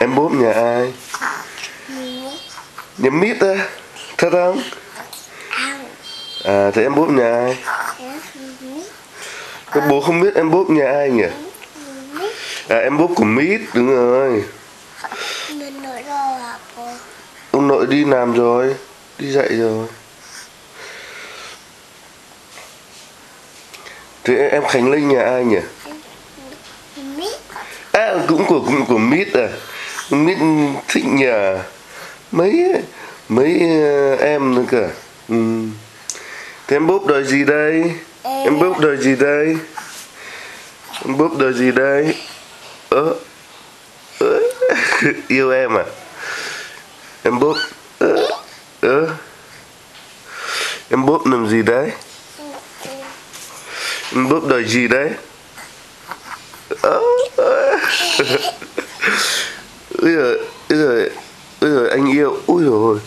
Em Bốp nhà ai? Nhà Mít á? Thật không? À, thế em Bốp nhà ai? Các bố không biết em Bốp nhà ai nhỉ? À, em Bốp của Mít, đúng rồi. Ông nội đi làm rồi, đi dạy rồi. Thế em Khánh Linh nhà ai nhỉ? À, cũng của Mít à? Mít thích nhà mấy em nữa cả. Thế em Bốp đời gì đây? Em Bốp đời gì đây? Em Bốp đời gì đây? Ơ yêu em à? Em Bốp em Bốp làm gì đấy? Em Bốp đời gì đấy? Ôi giời, ôi giời, ôi giời, anh yêu, ôi giời ơi.